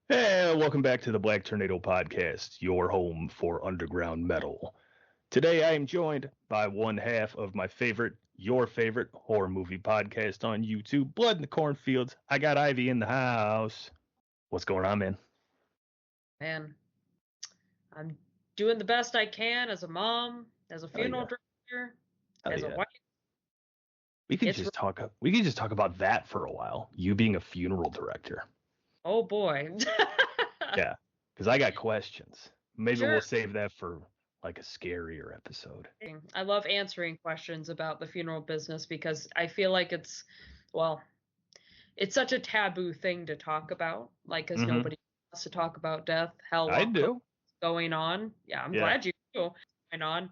Hey, welcome back to the Black Tornado Podcast, your home for underground metal. Today I am joined by one half of my favorite, your favorite horror movie podcast on YouTube, Blood in the Cornfields. I got Ivy in the house. What's going on, man? Man, I'm doing the best I can as a mom, as a Oh funeral yeah. director, Oh as a yeah. wife. We could It's just talk we could just talk about that for a while. You being a funeral director. oh boy. Yeah. Because I got questions. Maybe we'll Sure. save that for like a scarier episode. I love answering questions about the funeral business because I feel like well, it's such a taboo thing to talk about, like, because Mm-hmm. nobody wants to talk about death, hell, I what's do. going on. Yeah, I'm Yeah. glad you do. Going on.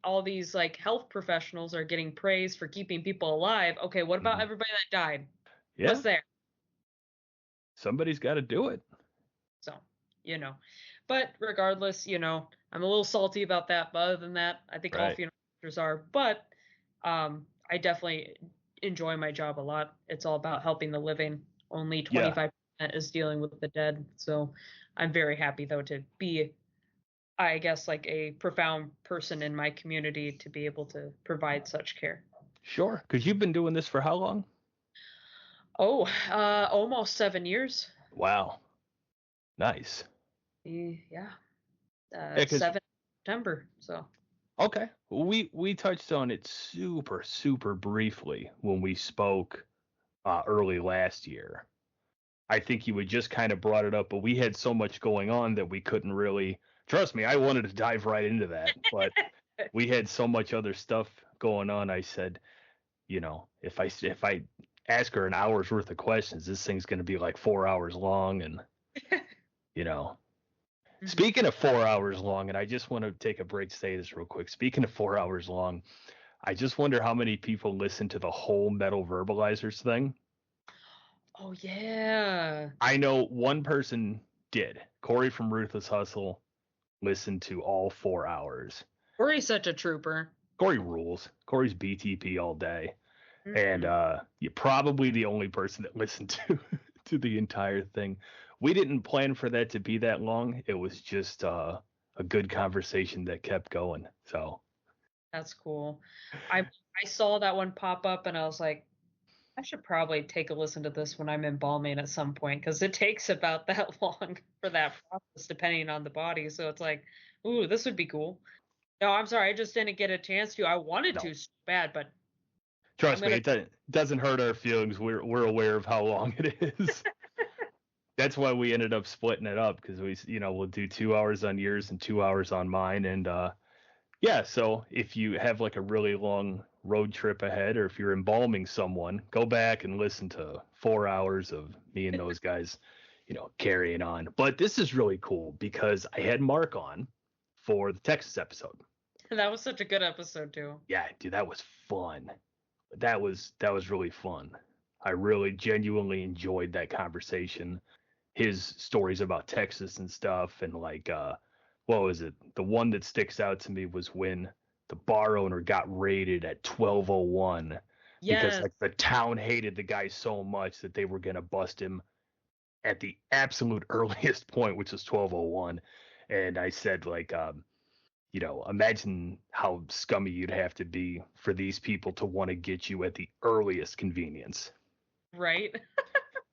All these like health professionals are getting praised for keeping people alive. Okay, what about Mm-hmm. everybody that died? Yeah. Was there? Somebody's got to do it. So, you know. But regardless, I'm a little salty about that. But other than that, I think all Right. funeral directors are. But I definitely enjoy my job a lot. It's all about helping the living. Only Yeah. 25% is dealing with the dead. So I'm very happy, though, to be, I guess, like a profound person in my community to be able to provide such care. Sure. Because you've been doing this for how long? Oh, almost 7 years. Wow. Nice. Yeah, Yeah, because 7 September. So. okay. We touched on it super briefly when we spoke early last year. I think you had just kind of brought it up, but we had so much going on that we couldn't really trust me, I wanted to dive right into that, but we had so much other stuff going on. I said, if I ask her an hour's worth of questions, this thing's gonna be like 4 hours long and you know. Mhm. Speaking of 4 hours long, and I just want to take a break to say this real quick. Speaking of 4 hours long, I just wonder how many people listen to the whole Metal Verbalizers thing. Oh yeah. I know one person did. Corey from Ruthless Hustle listened to all 4 hours. Corey's such a trooper. Corey rules. Corey's BTP all day. And Hmm. you're probably the only person that listened to to the entire thing. We didn't plan for that to be that long. It was just a good conversation that kept going. So That's cool. I saw that one pop up and I was like, I should probably take a listen to this when I'm embalming at some point because it takes about that long for that process depending on the body. So it's like, ooh, this would be cool. No, I'm sorry, I just didn't get a chance to. I wanted no, to so bad, but I'm trust me, gonna. it doesn't hurt our feelings. We're aware of how long it is. That's why we ended up splitting it up because we'll do 2 hours on yours and 2 hours on mine. And yeah, so if you have like a really long road trip ahead, or if you're embalming someone, go back and listen to 4 hours of me and those guys, carrying on. But this is really cool because I had Mark on for the Texas episode. That was such a good episode too. Yeah, dude, that was fun. That was really fun. I really genuinely enjoyed that conversation. His stories about Texas and stuff, and like what was it? The one that sticks out to me was when the bar owner got raided at 12:01 because Yes, like the town hated the guy so much that they were gonna bust him at the absolute earliest point, which was 12:01. And I said like imagine how scummy you'd have to be for these people to want to get you at the earliest convenience. right.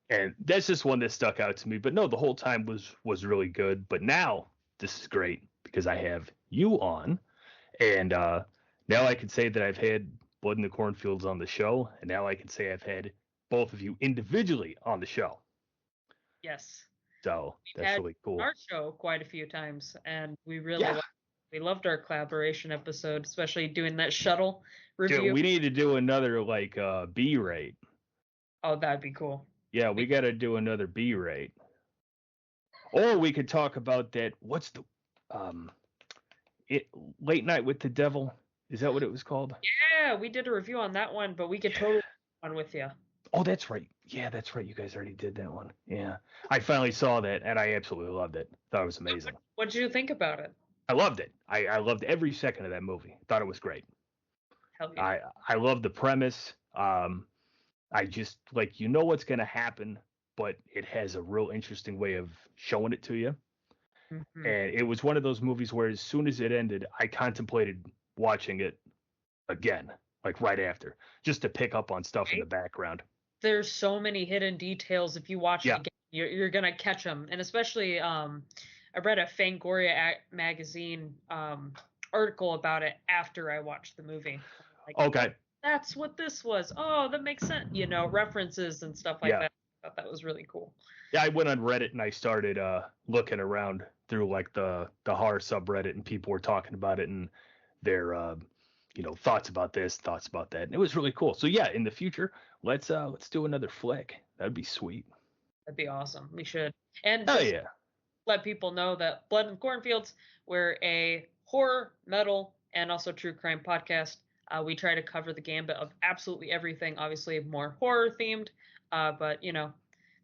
And that's just one that stuck out to me. But no, the whole time was really good. But now this is great because I have you on, and now I can say that I've had Blood in the Cornfields on the show, and now I can say I've had both of you individually on the show. Yes. So We've that's had really cool. our show quite a few times, and Yeah, we loved our collaboration episode, especially doing that shuttle dude, review. we need to do another like B rate. Oh, that'd be cool. Yeah, we We, got to do another B rate. Or we could talk about that. What's the um it late night with the devil? Is that what it was called? yeah, we did a review on that one, but we could totally Yeah. do one with you. Oh, that's right. Yeah, that's right. You guys already did that one. Yeah. I finally saw that and I absolutely loved it. Thought it was amazing. What did you think about it? I loved it. I loved every second of that movie. Thought it was great. Hell yeah. I love the premise. I just like what's gonna happen. but it has a real interesting way of showing it to you. Mm-hmm. And it was one of those movies where as soon as it ended, I contemplated watching it again, like right after, just to pick up on stuff in the background. There's so many hidden details. If you watch it again, you're gonna catch them. And especially, I read a Fangoria magazine article about it after I watched the movie. Like, Okay. That's what this was. Oh, that makes sense. You know, references and stuff like that. I thought that was really cool. Yeah, I went on Reddit and I started looking around through like the horror subreddit, and people were talking about it and their thoughts about this, thoughts about that, and it was really cool. So yeah, in the future, let's do another flick. That'd be sweet. That'd be awesome. We should. And let people know that Blood in Cornfields, we're a horror, metal, and also true crime podcast. We try to cover the gambit of absolutely everything. Obviously, more horror themed, but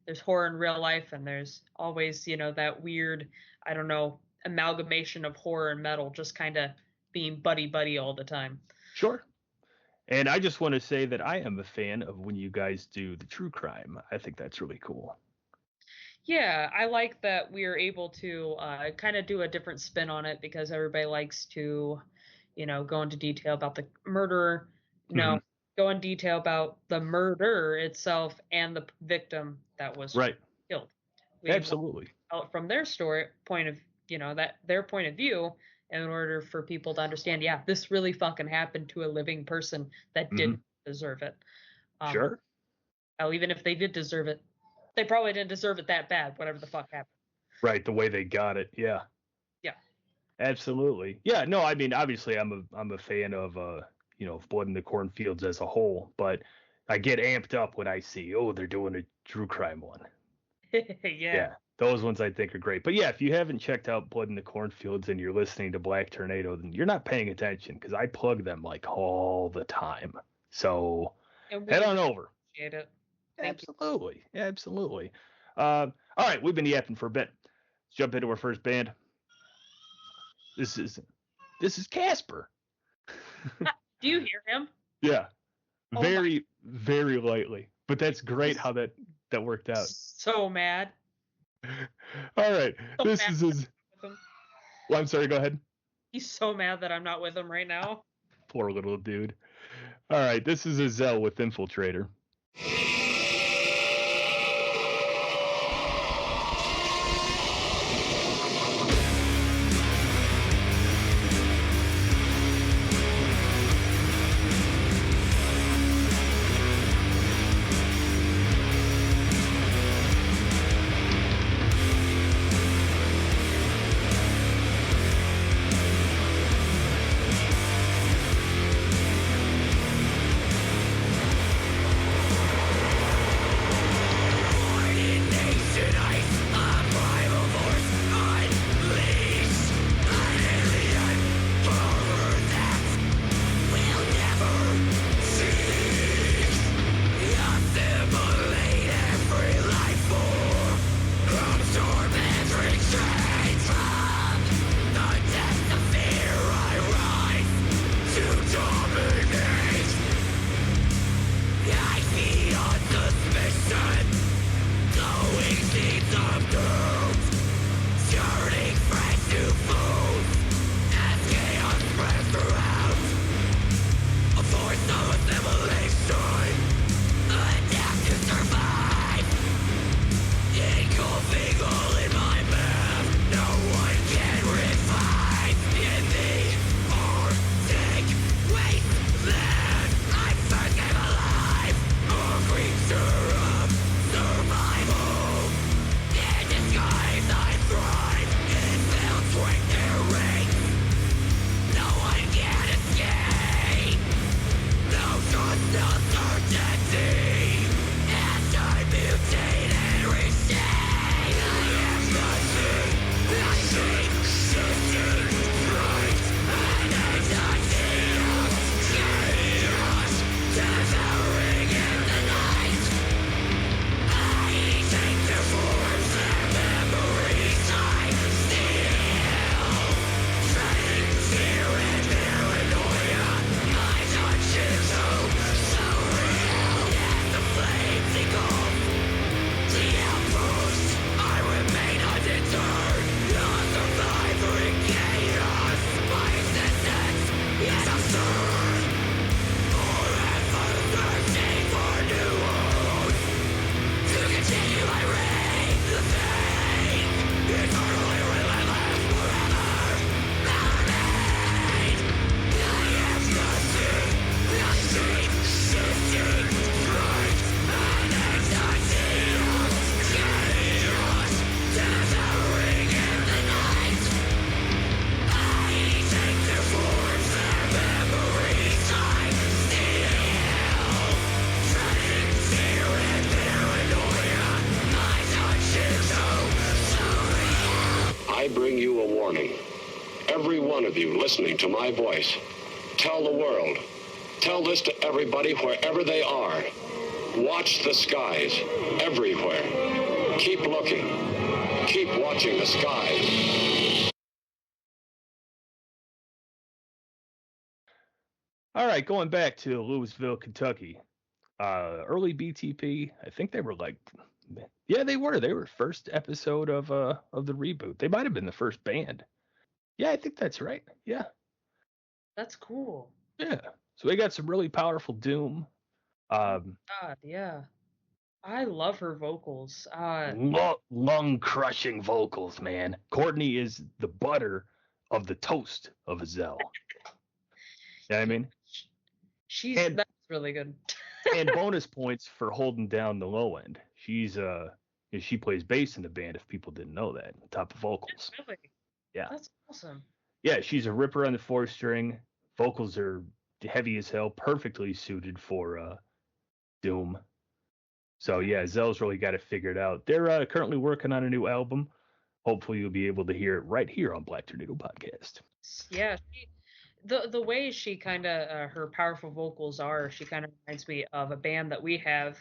there's horror in real life, and there's always that weird, I don't know, amalgamation of horror and metal, just kind of being buddy all the time. Sure. And I just want to say that I am a fan of when you guys do the true crime. I think that's really cool. Yeah, I like that we are able to kind of do a different spin on it, because everybody likes to, go into detail about the murderer. No, go in detail about the murder itself and the victim that was killed. Absolutely. From their point of their point of view, in order for people to understand, yeah, this really fucking happened to a living person that didn't deserve it. Sure. Well, even if they did deserve it, they probably didn't deserve it that bad, whatever the fuck happened. Right, the way they got it, yeah. Yeah. Absolutely. Yeah, no, I mean, obviously I'm a fan of Blood in the Cornfields as a whole, but I get amped up when I see, they're doing a true crime one. Yeah. Those ones I think are great. But yeah, if you haven't checked out Blood in the Cornfields and you're listening to Black Tornado, then you're not paying attention, because I plug them like all the time. So head on over. Appreciate it. Absolutely. Absolutely. All right, we've been yapping for a bit. Let's jump into our first band. This is Casper. Do you hear him? Yeah. Very, very lightly. But that's great how that worked out. So mad. All right. So this is his. Well, I'm sorry, go ahead. He's so mad that I'm not with him right now. Poor little dude. All right. This is Azell with Infiltrator. warning. Every one of you listening to my voice, tell the world. Tell this to everybody wherever they are. Watch the skies everywhere. Keep looking. Keep watching the skies. All right, going back to Louisville, Kentucky. Early BTP, I think they were like, yeah, they were. They were first episode of the reboot. They might have been the first band. Yeah, I think that's right. Yeah. That's cool. Yeah. So they got some really powerful doom. God, yeah. I love her vocals. Lung crushing vocals, man. Courtney is the butter of the toast of Azell. You know what I mean? That's really good. And bonus points for holding down the low end. She plays bass in the band, if people didn't know that, on top of vocals. Really? Yeah. That's awesome. Yeah, she's a ripper on the 4-string. Vocals are heavy as hell, perfectly suited for doom. So yeah, Zell's really got it figured out. They're currently working on a new album. Hopefully you'll be able to hear it right here on Black Tornado Podcast. Yeah, the way she kind of her powerful vocals are, she kind of reminds me of a band that we have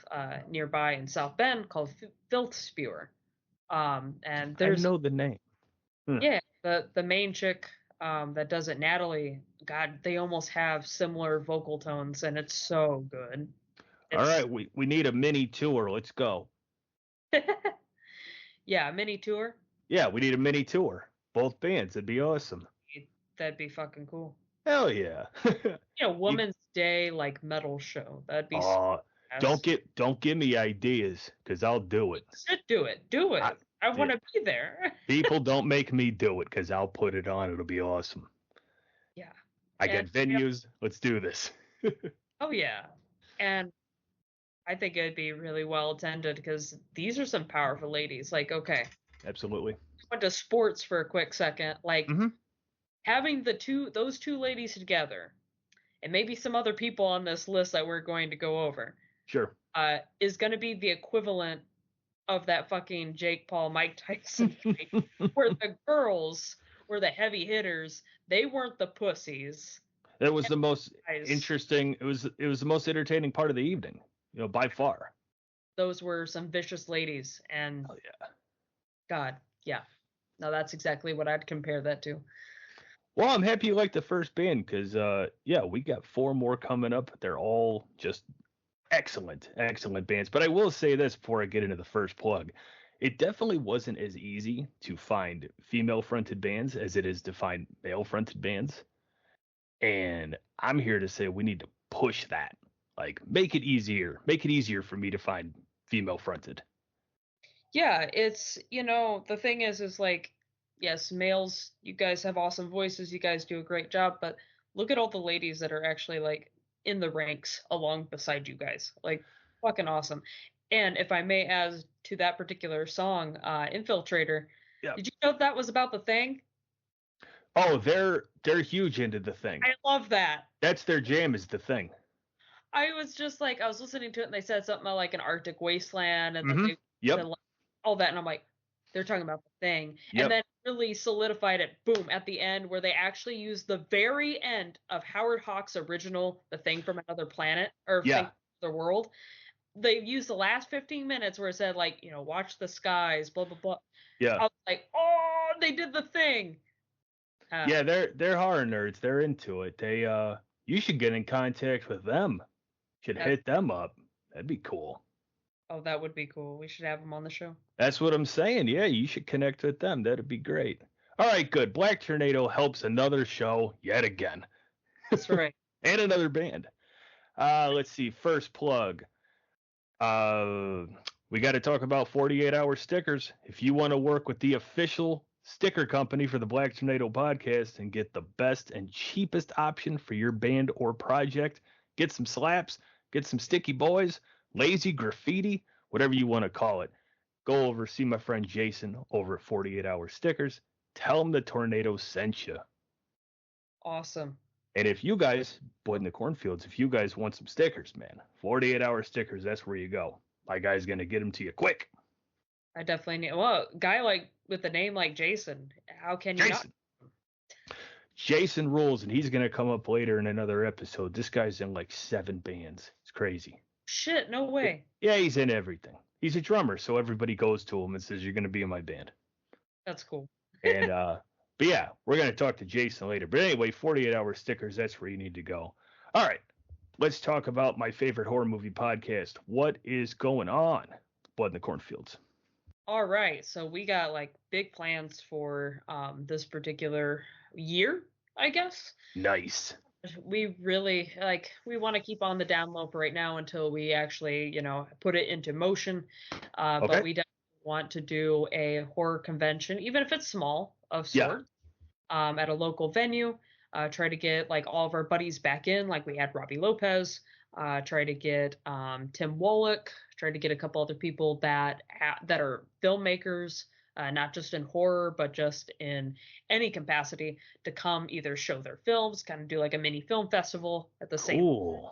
nearby in South Bend called Filth Spewer. And there's I know the name. Yeah, the main chick that does it, Natalie. God, they almost have similar vocal tones, and it's so good. All right, we need a mini tour. Let's go. Yeah, a mini tour. Yeah, we need a mini tour. Both bands. It'd be awesome. That'd be fucking cool. Hell yeah. Women's Day like metal show. That'd be. Don't give me ideas, because I'll do it. Do it. I want to be there. People don't make me do it, because I'll put it on. It'll be awesome. Yeah. I got venues. Let's do this. Oh yeah, and I think it'd be really well attended, because these are some powerful ladies. Like, okay. Absolutely. Went to sports for a quick second. Like, having those two ladies together, and maybe some other people on this list that we're going to go over. Sure. Is going to be the equivalent of that fucking Jake Paul Mike Tyson fight, where the girls were the heavy hitters, they weren't the pussies. That was the most interesting. It was the most entertaining part of the evening, by far. Those were some vicious ladies, and oh yeah, God, yeah. No, that's exactly what I'd compare that to. Well, I'm happy you liked the first band, because we got 4 more coming up. They're all just excellent bands. But I will say this before I get into the first plug. It definitely wasn't as easy to find female-fronted bands as it is to find male-fronted bands. And I'm here to say we need to push that. Like, make it easier. Make it easier for me to find female-fronted. Yeah, it's, the thing is like, yes, males, you guys have awesome voices. You guys do a great job. But look at all the ladies that are actually, like, in the ranks along beside you guys. Like, fucking awesome. And if I may add to that particular song, Infiltrator, did you know that was about the Thing? Oh, they're huge into the Thing. I love that. That's their jam, is the Thing. I was just like, I was listening to it and they said something about like an Arctic wasteland and then they said, like, all that, and I'm like, they're talking about the Thing. Yep. And then really solidified it, boom, at the end, where they actually used the very end of Howard Hawks' original The Thing from Another Planet, or Thing from Another World. They used the last 15 minutes where it said, like, watch the skies, blah, blah, blah. Yeah. I was like, oh, they did the Thing. Yeah, they're horror nerds. They're into it. They you should get in contact with them. Should hit them up. That'd be cool. Oh, that would be cool. We should have them on the show. That's what I'm saying. Yeah, you should connect with them. That'd be great. All right, good. Black Tornado helps another show yet again. That's right. And another band. Let's see. First plug. We got to talk about 48-hour stickers. If you want to work with the official sticker company for the Black Tornado podcast and get the best and cheapest option for your band or project, get some slaps, get some sticky boys, lazy graffiti, whatever you want to call it. Go over, see my friend Jason over at 48-hour stickers. Tell him the Tornado sent you. Awesome. And if you guys, Boyd in the Cornfields, if you guys want some stickers, man, 48-hour stickers, that's where you go. My guy's going to get them to you quick. I definitely need, well, a guy like with a name like Jason, how can you Jason. Jason rules, and he's going to come up later in another episode. This guy's in like 7 bands. It's crazy. Shit, no way. Yeah, he's in everything. He's a drummer, so everybody goes to him and says, "You're going to be in my band." That's cool. And but yeah, we're going to talk to Jason later. But anyway, 48-hour stickers, that's where you need to go. All right, let's talk about my favorite horror movie podcast. What is going on? Blood in the Cornfields. All right, so we got like big plans for this particular year, I guess. Nice. We really we want to keep on the down low for right now until we actually, put it into motion. Okay. But we definitely want to do a horror convention, even if it's small of sorts, at a local venue. Try to get like all of our buddies back in, like we had Robbie Lopez. Try to get Tim Wallach. Try to get a couple other people that are filmmakers. Not just in horror, but just in any capacity, to come either show their films, kind of do like a mini film festival at the same time.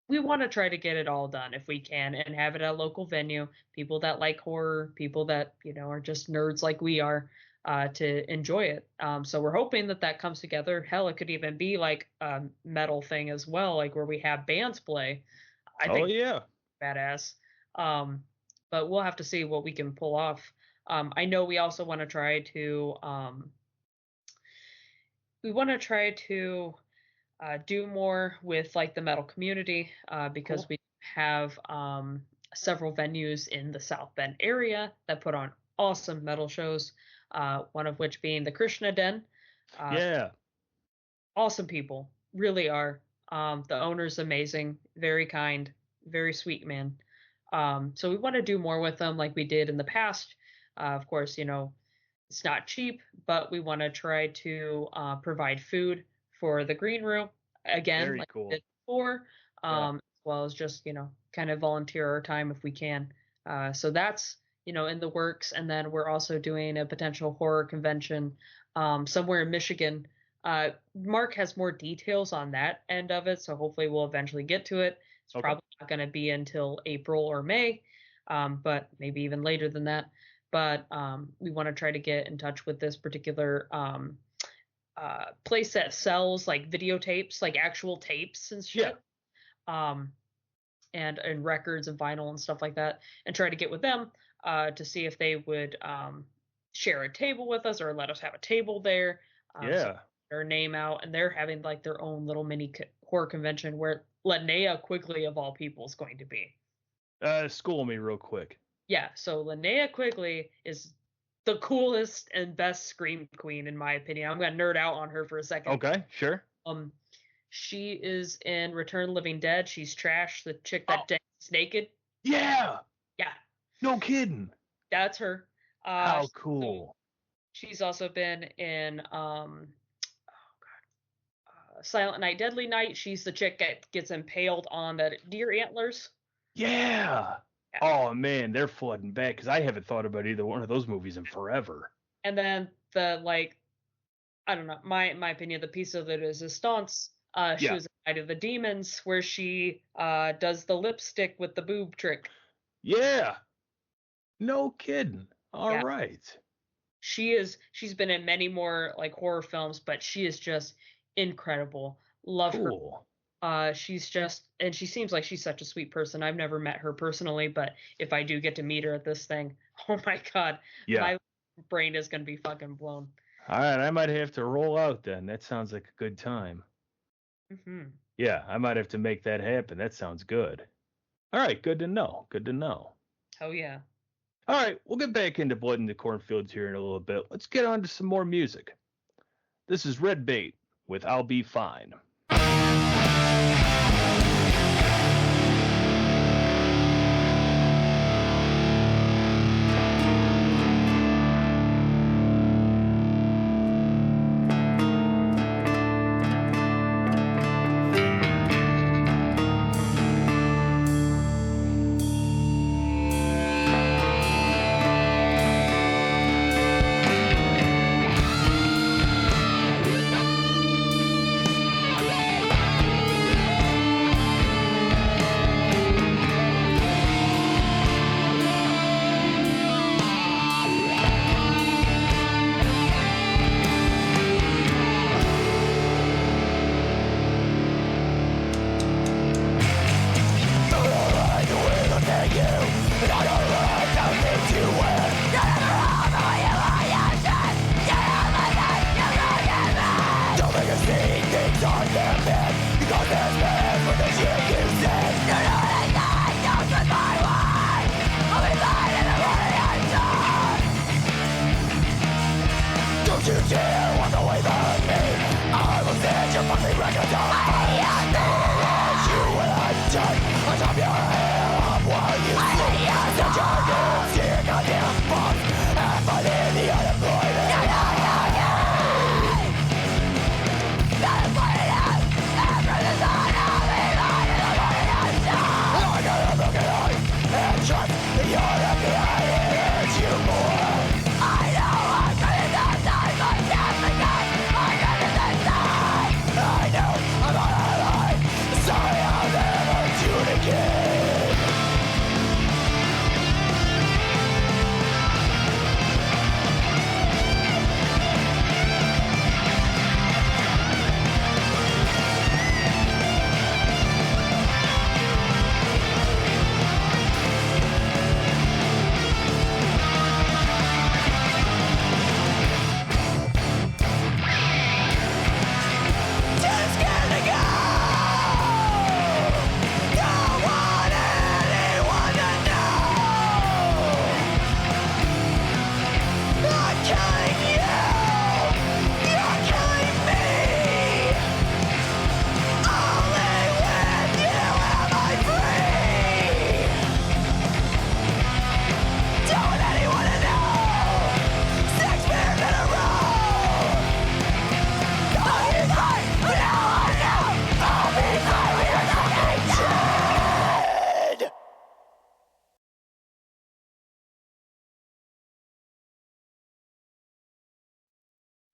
We want to try to get it all done if we can and have it at a local venue. People that like horror, people that, are just nerds like we are, to enjoy it. So we're hoping that comes together. Hell, it could even be like a metal thing as well, like where we have bands play. I think badass. But we'll have to see what we can pull off. I know we also want to try to do more with like the metal community, because we have several venues in the South Bend area that put on awesome metal shows. One of which being the Krishna Den. Awesome people, really are. The owner's amazing, very kind, very sweet man. So we want to do more with them like we did in the past. Of course, it's not cheap, but we want to try to provide food for the green room again, very like cool. we did before, as well as just kind of volunteer our time if we can. So that's in the works, and then we're also doing a potential horror convention somewhere in Michigan. Mark has more details on that end of it, so hopefully we'll eventually get to it. It's probably not going to be until April or May, but maybe even later than that. But we want to try to get in touch with this particular place that sells like videotapes, like actual tapes and shit, and records and vinyl and stuff like that, and try to get with them to see if they would share a table with us or let us have a table there. So their name out, and they're having like their own little mini horror convention where Linnea Quigley of all people is going to be. School me real quick. Yeah, so Linnea Quigley is the coolest and best scream queen in my opinion. I'm gonna nerd out on her for a second. Okay, sure. She is in Return of the Living Dead. She's Trash, the chick that dances naked. Yeah. Yeah. No kidding. That's her. How cool. She's also been in Silent Night, Deadly Night. She's the chick that gets impaled on the deer antlers. Yeah. Oh man, they're flooding back because I haven't thought about either one of those movies in forever. And then the I don't know, my opinion, the piece of the resistance. She was in Night of the Demons, where she does the lipstick with the boob trick. Yeah. No kidding. All right. She's been in many more like horror films, but she is just incredible. Love her. She's just, and she seems like she's such a sweet person. I've never met her personally, but if I do get to meet her at this thing, oh my God, my brain is going to be fucking blown. All right, I might have to roll out then. That sounds like a good time. Mm-hmm. Yeah, I might have to make that happen. That sounds good. All right, good to know. Good to know. Oh, yeah. All right, we'll get back into Blood in the Cornfields here in a little bit. Let's get on to some more music. This is Redbait with I'll Be Fine.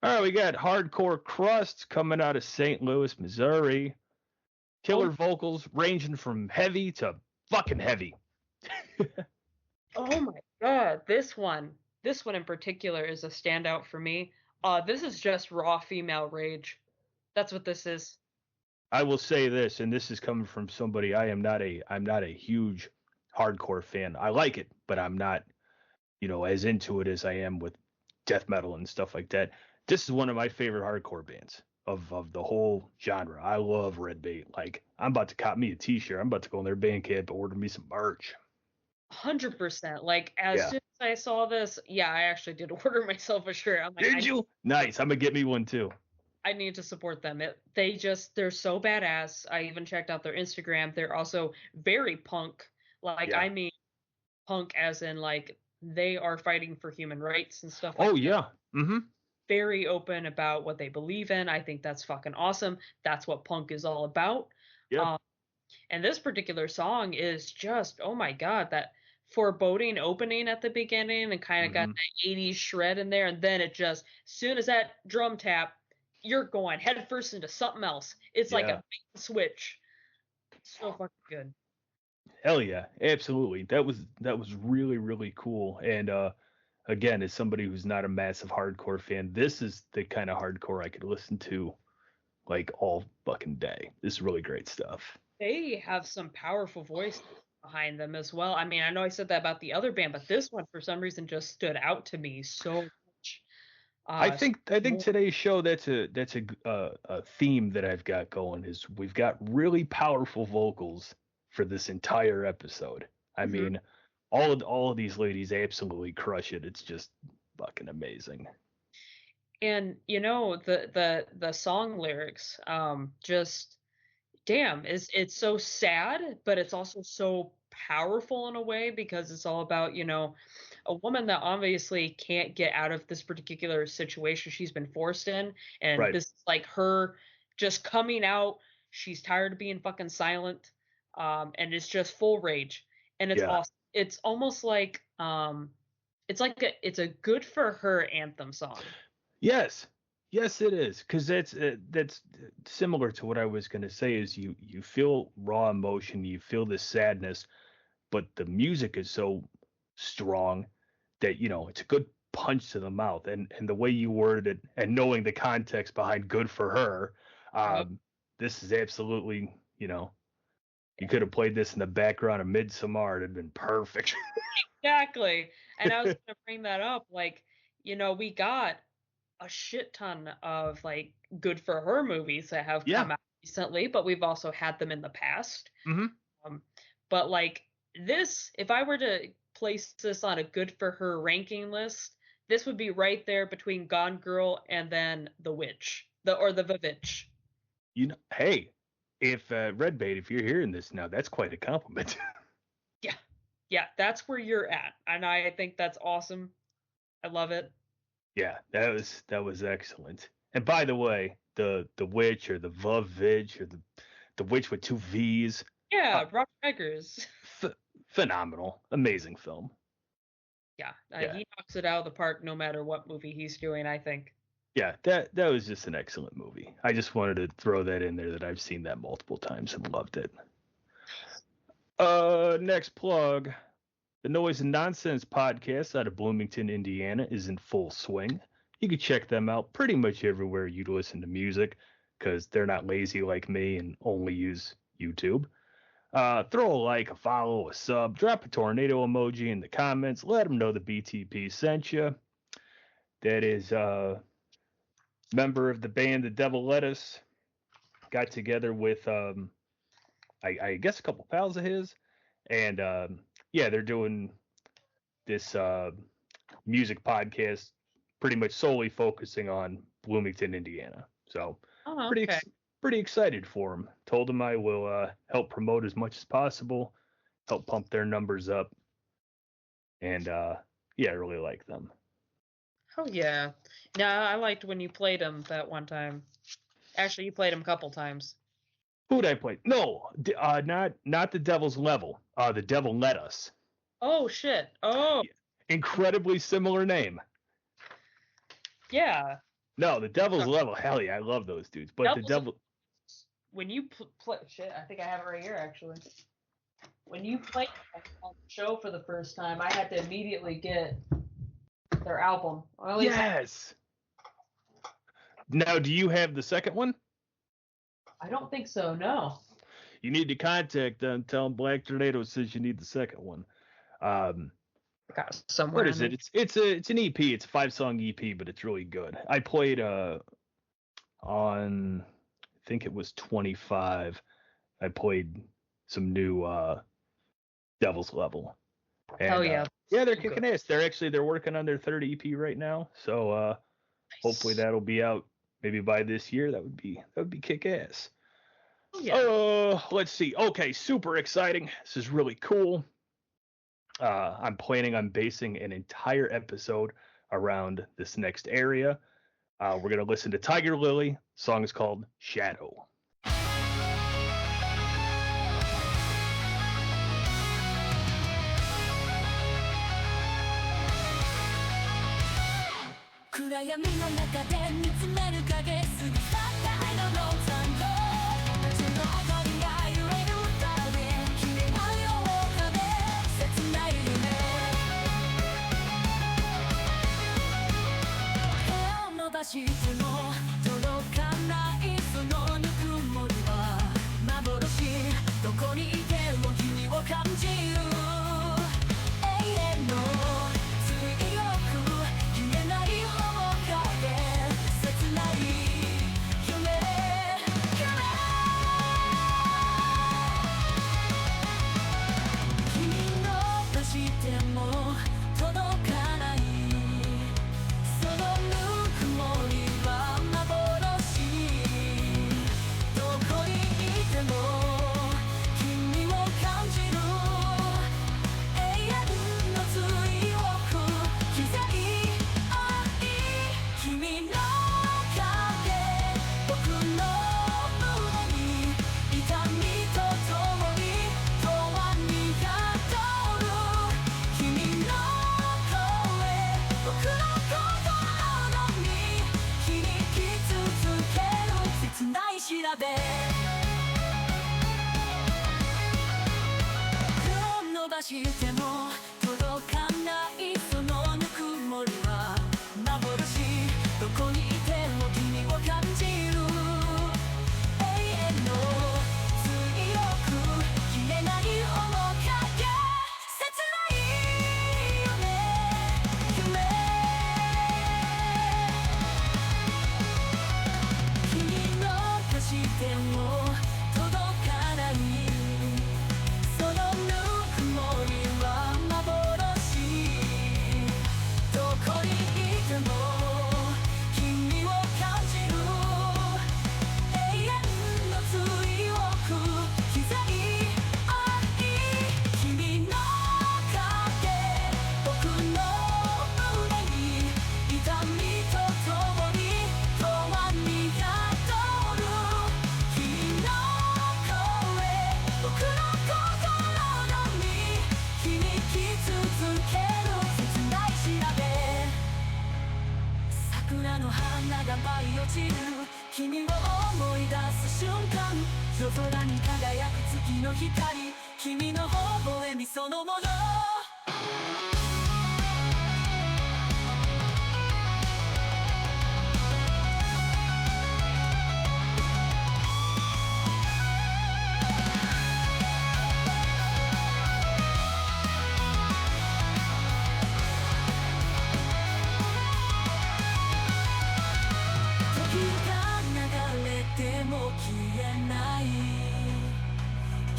All right, we got Hardcore Crust coming out of St. Louis, Missouri. Killer vocals ranging from heavy to fucking heavy. Oh my god, this one in particular is a standout for me. This is just raw female rage. That's what this is. I will say this, and this is coming from somebody I'm not a huge hardcore fan. I like it, but I'm not, as into it as I am with death metal and stuff like that. This is one of my favorite hardcore bands of the whole genre. I love Redbait. Like, I'm about to cop me a t-shirt. I'm about to go on their Bandcamp and order me some merch. 100%. Like, as soon as I saw this, I actually did order myself a shirt. I'm like, did you? Nice. I'm gonna get me one too. I need to support them. They're so badass. I even checked out their Instagram. They're also very punk. Like, I mean, punk as in, like, they are fighting for human rights and stuff like that. Oh, yeah. Mm-hmm. Very open about what they believe in. I think that's fucking awesome. That's what punk is all about. Yeah. And this particular song is just, oh my God, that foreboding opening at the beginning and kind of got that 80s shred in there. And then it just, as soon as that drum tap, you're going headfirst into something else. It's like a switch. So fucking good. Hell yeah, absolutely. That was really, really cool. And again, as somebody who's not a massive hardcore fan, this is the kind of hardcore I could listen to like all fucking day. This is really great stuff. They have some powerful voices behind them as well. I mean, I know I said that about the other band, but this one for some reason just stood out to me so much. I think today's show that's a theme that I've got going is we've got really powerful vocals for this entire episode. I mean, all of these ladies absolutely crush it. It's just fucking amazing. And the song lyrics, just damn, it's so sad, but it's also so powerful in a way because it's all about, a woman that obviously can't get out of this particular situation she's been forced in. And this is like her just coming out. She's tired of being fucking silent. And it's just full rage. And it's awesome. It's almost like, it's a good for her anthem song. Yes, it is, because that's similar to what I was going to say. Is you feel raw emotion, you feel the sadness, but the music is so strong that it's a good punch to the mouth. And the way you worded it, and knowing the context behind "good for her," this is absolutely you could have played this in the background of Midsommar. It'd have been perfect. Exactly, and I was going to bring that up. Like, we got a shit ton of like good for her movies that have come out recently, but we've also had them in the past. But like this, if I were to place this on a good for her ranking list, this would be right there between Gone Girl and then The Witch, the Vivitch. You know, hey, if Redbait, if you're hearing this now, that's quite a compliment. Yeah, that's where you're at, and I think that's awesome. I love it. Yeah, that was excellent. And by the way, the witch or the Vivitch or the witch with 2 V's. Yeah, Robert Eggers. Phenomenal, amazing film. Yeah, he knocks it out of the park no matter what movie he's doing, I think. Yeah, that was just an excellent movie. I just wanted to throw that in there that I've seen that multiple times and loved it. Next plug. The Noise and Nonsense podcast out of Bloomington, Indiana is in full swing. You can check them out pretty much everywhere you listen to music because they're not lazy like me and only use YouTube. Throw a like, a follow, a sub, drop a tornado emoji in the comments. Let them know the BTP sent you. That is member of the band The Devil Lettuce. Got together with, I guess, a couple pals of his. And, yeah, they're doing this music podcast pretty much solely focusing on Bloomington, Indiana. So pretty excited for them. Told them I will help promote as much as possible, help pump their numbers up. And, yeah, I really like them. Oh, yeah. Yeah, I liked when you played them that one time. Actually, you played them a couple times. Who'd I play? No, not the Devil's Level. The Devil Let Us. Oh, shit. Oh. Incredibly similar name. Yeah. No, the Devil's Level. Hell yeah, I love those dudes. But the Devil. When you play, shit, I think I have it right here actually. When you played on the show for the first time, I had to immediately get their album. Yes. Now, do you have the second one? I don't think so. No. You need to contact them. Tell them Black Tornado says you need the second one. Got somewhere. What is it? It's an EP. It's a 5-song EP, but it's really good. I played on, I think it was 25. I played some new Devil's Level. And, oh yeah. Yeah, they're kicking ass. They're working on their third EP right now. So nice. Hopefully that'll be out maybe by this year. That would be kick ass. Yeah. Let's see. Okay, super exciting. This is really cool. I'm planning on basing an entire episode around this next area. We're gonna listen to Tiger Lily. The song is called Shadow. 暗闇の中で見つめる影過ぎ去った愛のローザンド夏の明かりが揺れるたび君のようかで切ない夢手を伸ばしても届かないそのぬくもりは幻どこにいても君を感じる永遠の追憶消えないしても届かないそのぬくもりは幻どこにいても君を感じる永遠の追憶消えない面影切ない夢君の足しても届かないそのぬくもりは幻どこにい桜の花が舞い落ちる君を思い出す瞬間夜空に輝く月の光君の微笑みそのもの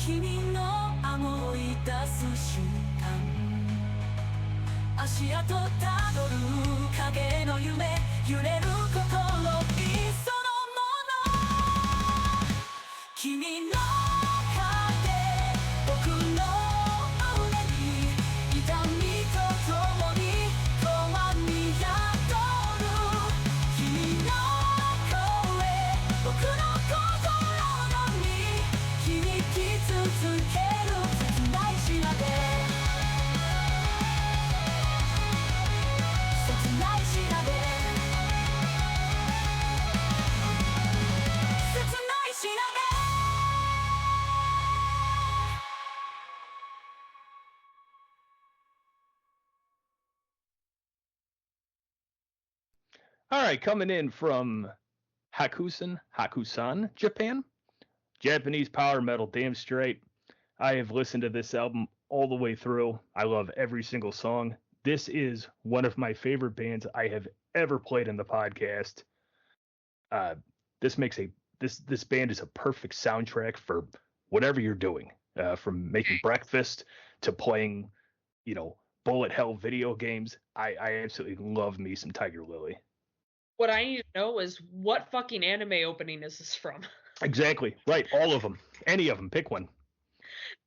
君の思い出す瞬間足跡たどる影の夢揺れる心そのもの君の風僕の胸に痛みと共に永遠に宿る君の声僕の心に響き続ける切ない調べ切ない調べ切ない調べ All right, coming in from Hakusan, Japan. Japanese power metal, damn straight. I have listened to this album all the way through. I love every single song. This is one of my favorite bands I have ever played in the podcast. This band is a perfect soundtrack for whatever you're doing, from making breakfast to playing, bullet hell video games. I absolutely love me some Tiger Lily. What I need to know is what fucking anime opening is this from? Exactly. Right. All of them. Any of them. Pick one.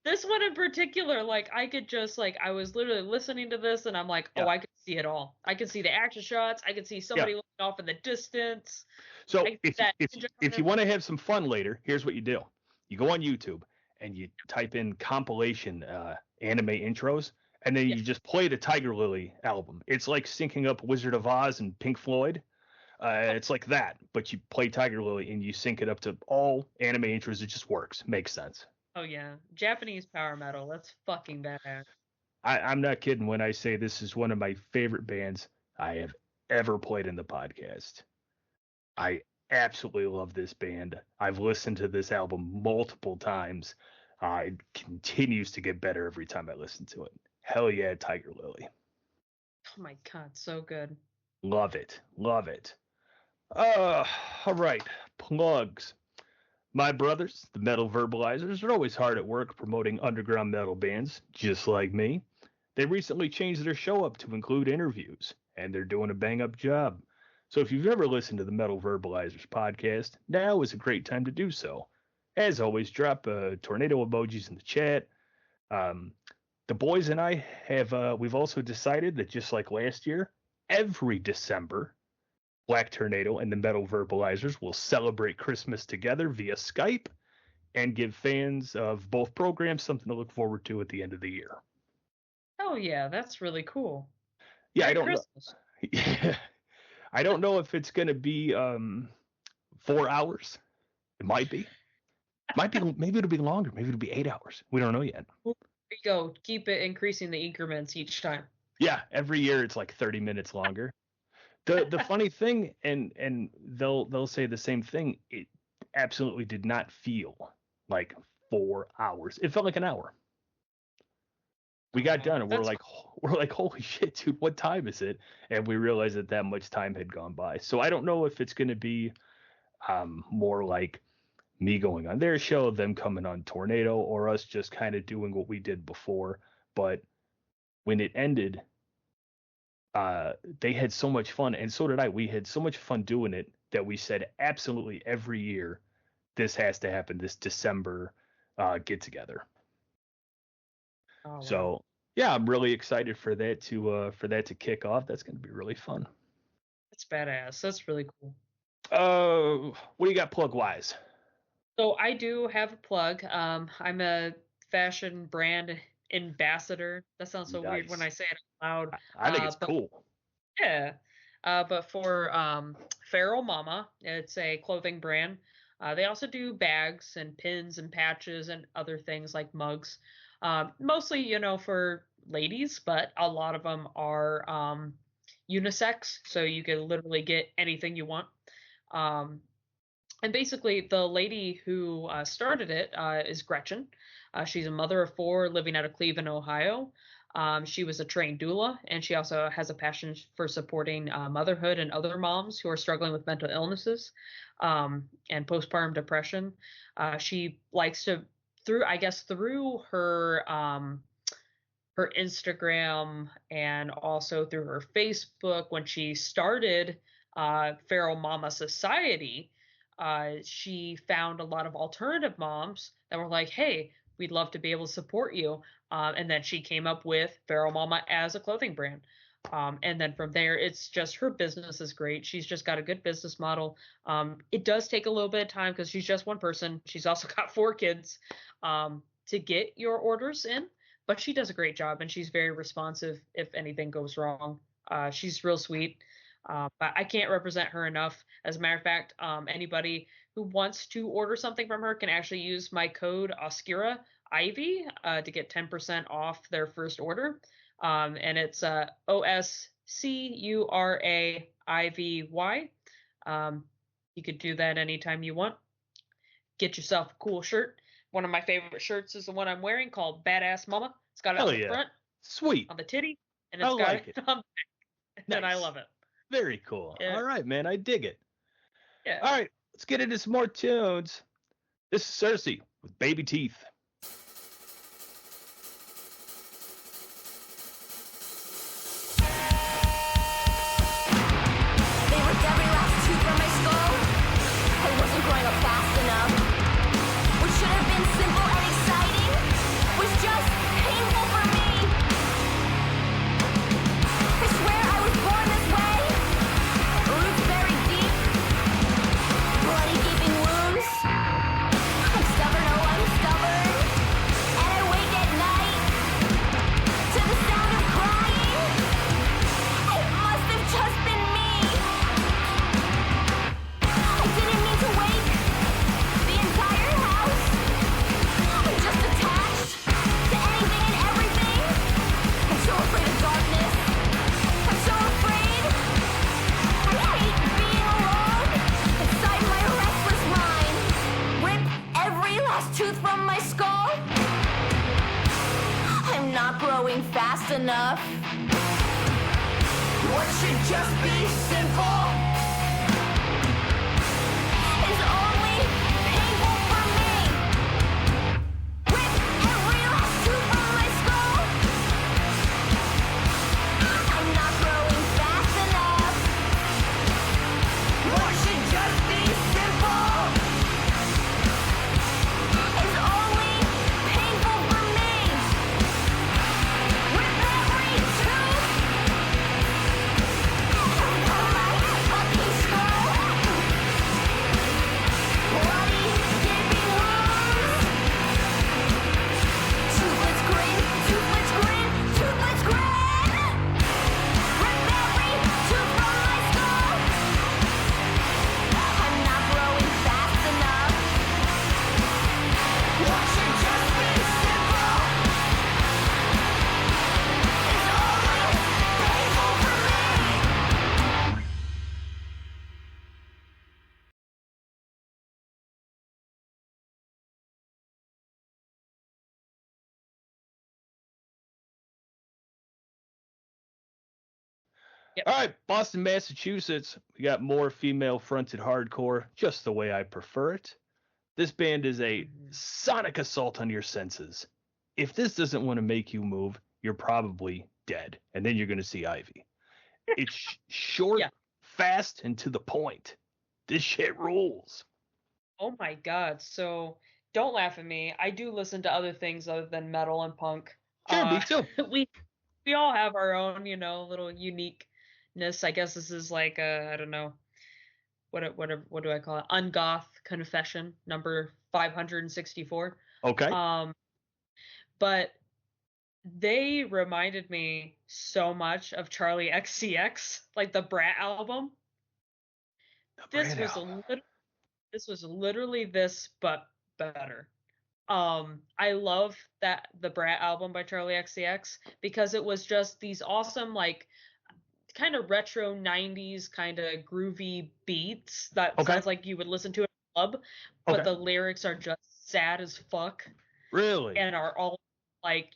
This one in particular, like, I could just, like, I was literally listening to this and I'm like, oh, I could see it all. I could see the action shots. I could see somebody looking off in the distance. So if you want to have some fun later, here's what you do. You go on YouTube and you type in compilation anime intros, and then you just play the Tiger Lily album. It's like syncing up Wizard of Oz and Pink Floyd. It's like that, but you play Tiger Lily and you sync it up to all anime intros. It just works. Makes sense. Oh, yeah. Japanese power metal. That's fucking badass. I'm not kidding when I say this is one of my favorite bands I have ever played in the podcast. I absolutely love this band. I've listened to this album multiple times. It continues to get better every time I listen to it. Hell yeah, Tiger Lily. Oh, my God. So good. Love it. Love it. All right. Plugs. My brothers, the Metal Verbalizers, are always hard at work promoting underground metal bands, just like me. They recently changed their show up to include interviews, and they're doing a bang-up job. So if you've never listened to the Metal Verbalizers podcast, now is a great time to do so. As always, drop tornado emojis in the chat. The boys and I have, we've also decided that just like last year, every December, Black Tornado and the Metal Verbalizers will celebrate Christmas together via Skype and give fans of both programs something to look forward to at the end of the year. Oh, yeah. That's really cool. Yeah, Merry I don't Christmas. know. I don't know if it's going to be 4 hours. It might be. Maybe it'll be longer. Maybe it'll be 8 hours. We don't know yet. There you go. Keep it increasing the increments each time. Yeah, every year it's like 30 minutes longer. The funny thing, and they'll say the same thing, it absolutely did not feel like 4 hours. It felt like an hour. We got done and we're like, holy shit, dude, what time is it? And we realized that much time had gone by. So I don't know if it's going to be more like me going on their show, them coming on Tornado, or us just kind of doing what we did before. But when it ended, they had so much fun, and so did I. We had so much fun doing it that we said absolutely every year this has to happen, this December get together. Oh, wow. So yeah, I'm really excited for that to kick off. That's going to be really fun. That's badass. That's really cool. What do you got plug wise? So I do have a plug. I'm a fashion brand ambassador. That sounds so weird when I say it out loud. I think it's but cool. Yeah. But for Feral Mama, it's a clothing brand. They also do bags and pins and patches and other things like mugs. Mostly, for ladies, but a lot of them are unisex, so you can literally get anything you want. And basically, the lady who started it is Gretchen. She's a mother of four living out of Cleveland, Ohio. She was a trained doula, and she also has a passion for supporting motherhood and other moms who are struggling with mental illnesses and postpartum depression. She likes to, through her her Instagram and also through her Facebook, when she started Feral Mama Society, she found a lot of alternative moms that were like, hey, we'd love to be able to support you. And then she came up with Feral Mama as a clothing brand. And then from there, it's just her business is great. She's just got a good business model. It does take a little bit of time because she's just one person. She's also got 4 kids to get your orders in, but she does a great job and she's very responsive if anything goes wrong. She's real sweet. But I can't represent her enough. As a matter of fact, anybody who wants to order something from her can actually use my code Oscura Ivy to get 10% off their first order. And it's OSCURAIVY. You could do that anytime you want. Get yourself a cool shirt. One of my favorite shirts is the one I'm wearing called Badass Mama. It's got it on the front, sweet, on the titty, and it's got it on the back. Nice. And I love it. Very cool. Yeah. All right, man. I dig it. Yeah. All right, let's get into some more tunes. This is Cerce with Baby Teeth. They ripped every last tooth from my skull. I wasn't growing up fast enough. What should have been simple and exciting was just painful for me. I swear I was born this way. Roots buried deep. Bloody gaping wounds. I'm stubborn, oh I'm stubborn. And I wake at night to the sound of crying. It must have just been me. I didn't mean to wake the entire house. I'm just attached to anything and everything. I'm so afraid of darkness. I'm so afraid. I hate being alone inside my restless mind. Rip every last tooth from my skull. I'm not growing fast enough. What should just be simple is only painful for me. Rip every last tooth from my skull. I'm not growing fast enough. What should just be simple is only painful for me. Rip every tooth from my fucking skull. Bloody gaping wounds. Toothless grin, toothless grin, toothless grin. Rip every tooth from my skull. I'm not growing fast enough. What should just be simple is only painful for me. Yep. All right, Boston, Massachusetts. We got more female-fronted hardcore, just the way I prefer it. This band is a sonic assault on your senses. If this doesn't want to make you move, you're probably dead, and then you're going to see Ivy. It's short, Yeah. fast, and to the point. This shit rules. Oh my God. So don't laugh at me. I do listen to other things other than metal and punk. Sure, me too. We all have our own, little uniqueness. I guess this is like I don't know. What do I call it? Ungoth confession number 564. Okay. But They reminded me so much of Charlie XCX, like the Brat album. This was this was literally this, but better. I love that the Brat album by Charlie XCX because it was just these awesome, like, kind of retro 90s kind of groovy beats that Okay. sounds like you would listen to in a club, but the lyrics are just sad as fuck. Really? And are all like,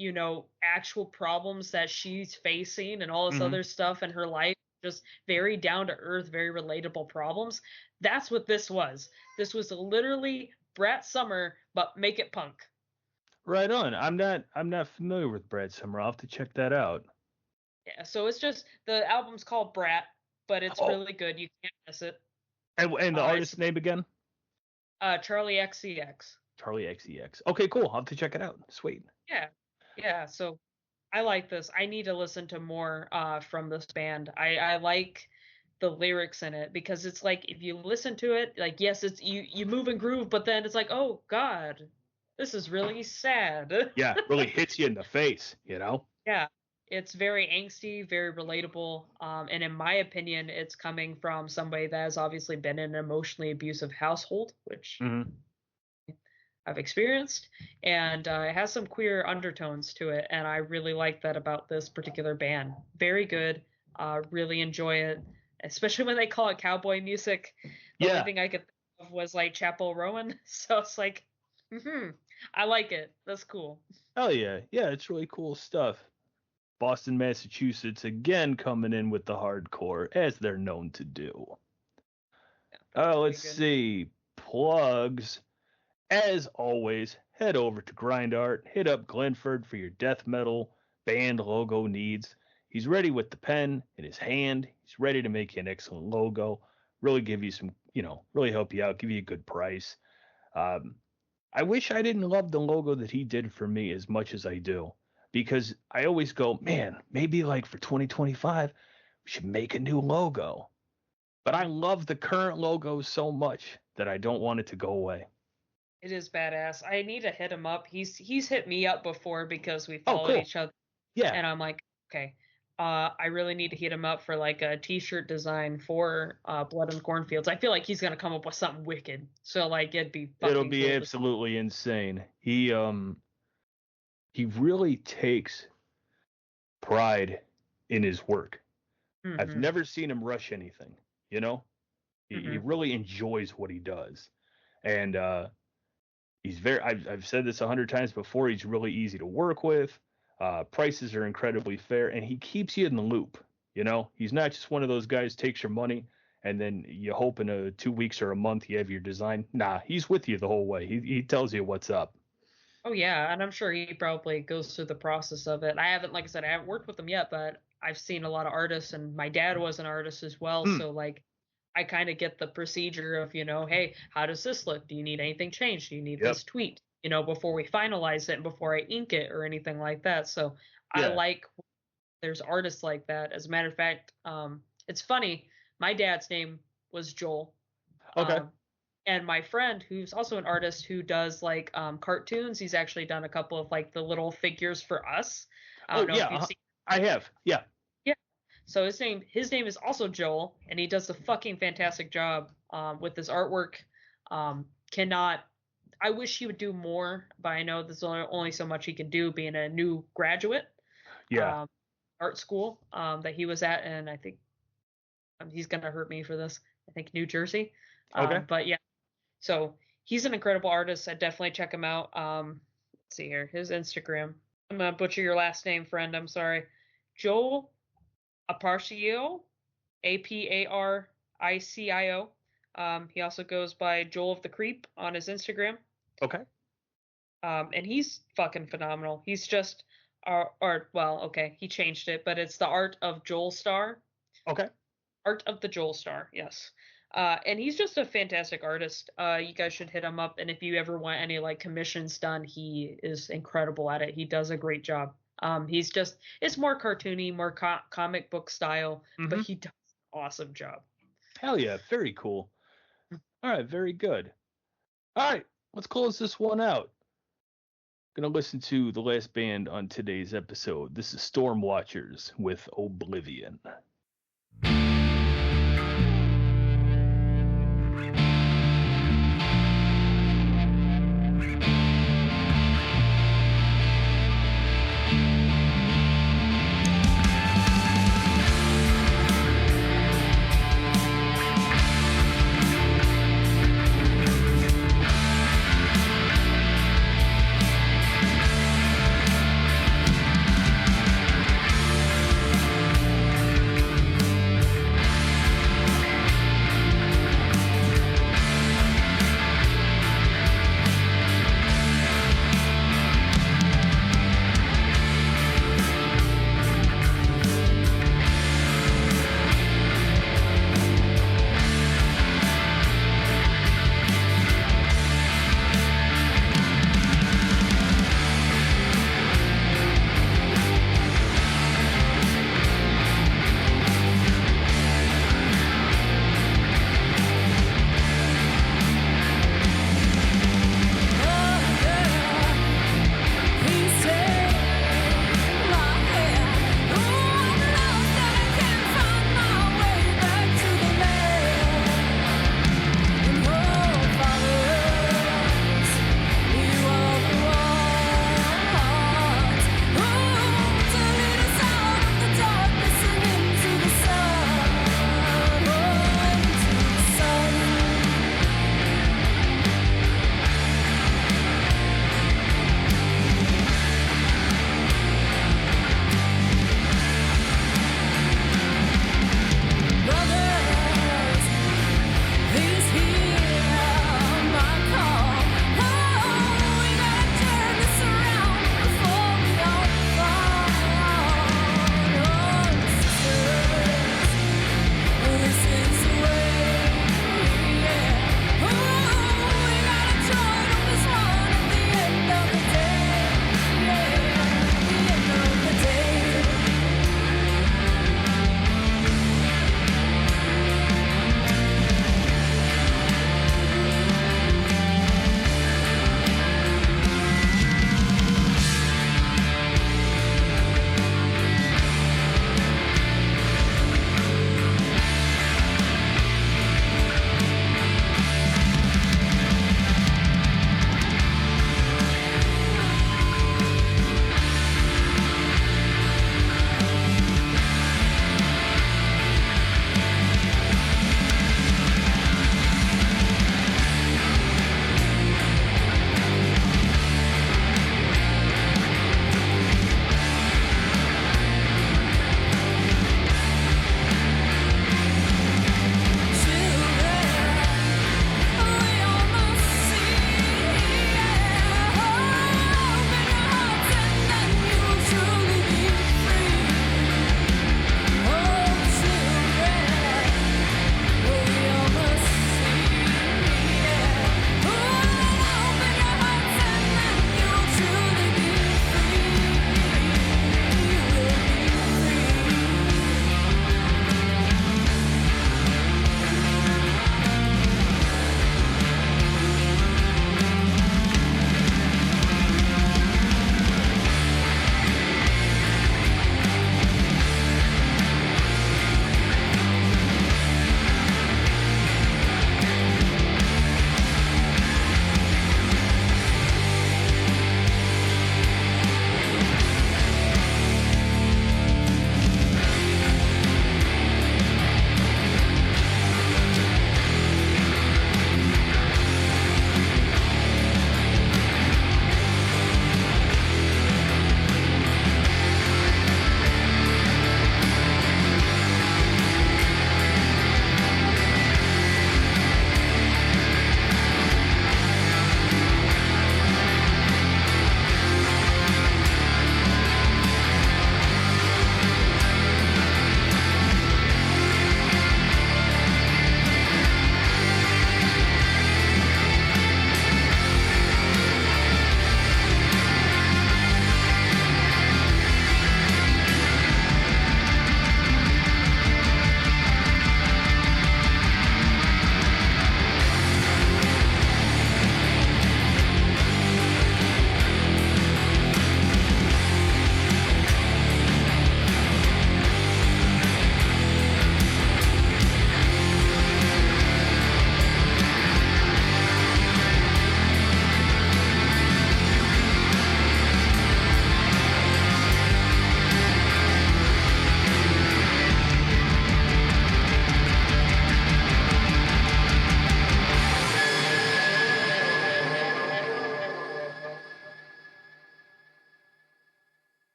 actual problems that she's facing and all this other stuff in her life, just very down to earth, very relatable problems. That's what this was. This was literally Brat Summer, but make it punk. Right on. I'm not familiar with Brad Summer. I'll have to check that out. Yeah, so it's just the album's called Brat, but it's really good. You can't miss it. And the artist's name again? Charlie XCX. Charlie XCX. Okay, cool. I'll have to check it out. Sweet. Yeah. So I like this. I need to listen to more from this band. I like the lyrics in it because it's like if you listen to it, like yes, it's you move and groove, but then it's like, oh God, this is really sad. Yeah, it really hits you in the face, Yeah. It's very angsty, very relatable, and in my opinion, it's coming from somebody that has obviously been in an emotionally abusive household, which I've experienced, and it has some queer undertones to it, and I really like that about this particular band. Very good, really enjoy it, especially when they call it cowboy music. The only thing I could think of was like Chapel Rowan, so it's like, I like it. That's cool. Oh yeah, it's really cool stuff. Boston, Massachusetts, again coming in with the hardcore, as they're known to do. Let's see. Plugs. As always, head over to Grind Art. Hit up Glenford for your death metal band logo needs. He's ready with the pen in his hand. He's ready to make you an excellent logo. Really give you some, really help you out, give you a good price. I wish I didn't love the logo that he did for me as much as I do. Because I always go, man, maybe like for 2025, we should make a new logo. But I love the current logo so much that I don't want it to go away. It is badass. I need to hit him up. He's hit me up before because we followed each other. Yeah. And I'm like, okay, I really need to hit him up for like a t-shirt design for Blood and Cornfields. I feel like he's gonna come up with something wicked. So like it'll be cool absolutely insane. He really takes pride in his work. I've never seen him rush anything, He really enjoys what he does. And he's I've said this 100 times before, he's really easy to work with. Prices are incredibly fair, and he keeps you in the loop, He's not just one of those guys takes your money and then you hope in 2 weeks or a month you have your design. Nah, he's with you the whole way. He tells you what's up. Oh yeah, and I'm sure he probably goes through the process of it. Like I said, I haven't worked with him yet, but I've seen a lot of artists, and my dad was an artist as well. So like, I kind of get the procedure of, hey, how does this look? Do you need anything changed? Do you need this tweaked? Before we finalize it and before I ink it or anything like that. So I like there's artists like that. As a matter of fact, it's funny. My dad's name was Joel. Okay. And my friend, who's also an artist who does like cartoons, he's actually done a couple of like the little figures for us. I don't know if you've seen. I have. Yeah. Yeah. So his name is also Joel, and he does a fucking fantastic job with this artwork. I wish he would do more, but I know there's only so much he can do being a new graduate. Yeah. Art school that he was at, and I think he's gonna hurt me for this. I think New Jersey. Okay. But yeah. So he's an incredible artist. I definitely check him out. Let's see here. His Instagram. I'm going to butcher your last name, friend. I'm sorry. Joel Aparcio. Aparicio. He also goes by Joel of the Creep on his Instagram. Okay. And he's fucking phenomenal. He's just he changed it, but it's the Art of Joel Star. Okay. Art of the Joel Star, yes. And he's just a fantastic artist. You guys should hit him up. And if you ever want any like commissions done, he is incredible at it. He does a great job. It's more cartoony, more comic book style, but he does an awesome job. Hell yeah. Very cool. All right. Very good. All right. Let's close this one out. Gonna listen to the last band on today's episode. This is Stormwatchers with Oblivion.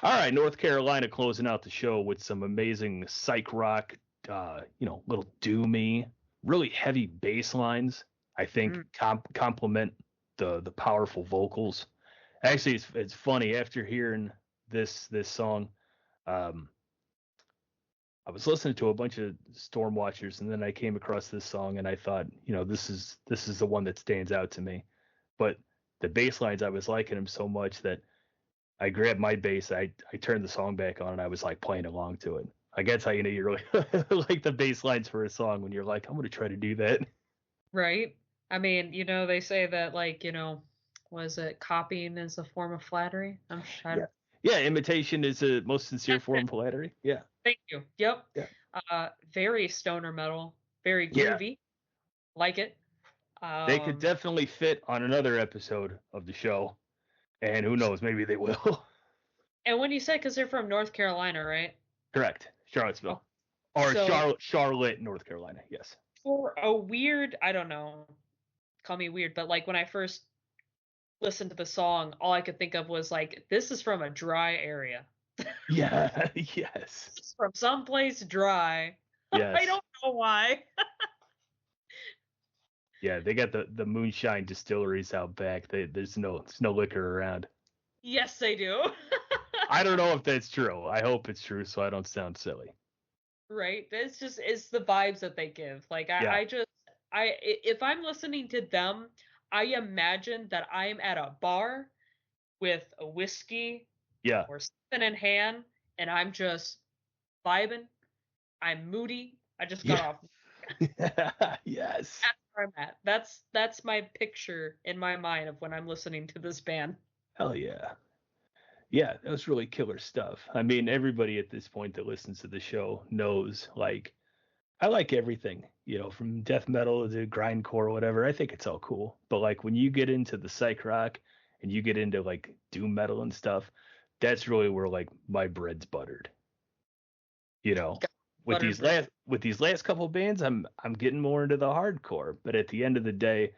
All right, North Carolina closing out the show with some amazing psych rock, little doomy, really heavy bass lines. I think complement the powerful vocals. Actually, it's funny after hearing this song. I was listening to a bunch of Stormwatchers, and then I came across this song, and I thought, this is the one that stands out to me. But the bass lines, I was liking them so much that I grabbed my bass, I turned the song back on, and I was like playing along to it. Like that's how you know you really like the bass lines for a song, when you're like, I'm gonna try to do that. Right. I mean, they say that, like, was it copying is a form of flattery? I'm sure. Yeah, imitation is a most sincere form of flattery. Yeah. Thank you. Yep. Yeah. Very stoner metal, very groovy. Yeah. Like it. They could definitely fit on another episode of the show, and who knows, maybe they will. And when you said, because they're from North Carolina, right? Correct, Charlottesville, Charlotte, North Carolina. Yes. For a weird, I don't know, call me weird, but like when I first listened to the song, all I could think of was like, this is from a dry area. Yeah. Yes. It's from someplace dry. Yes. I don't know why. Yeah, they got the moonshine distilleries out back. There's no liquor around. Yes, they do. I don't know if that's true. I hope it's true, so I don't sound silly. Right. It's the vibes that they give. Like if I'm listening to them, I imagine that I'm at a bar with a whiskey or something in hand, and I'm just vibing. I'm moody. I just got off. Yes. That's where I'm at. That's my picture in my mind of when I'm listening to this band. Hell yeah. Yeah, that was really killer stuff. I mean, everybody at this point that listens to the show knows, like, I like everything, from death metal to grindcore or whatever. I think it's all cool. But like when you get into the psych rock and you get into like doom metal and stuff, that's really where like my bread's buttered. With these last couple bands, I'm getting more into the hardcore. But at the end of the day,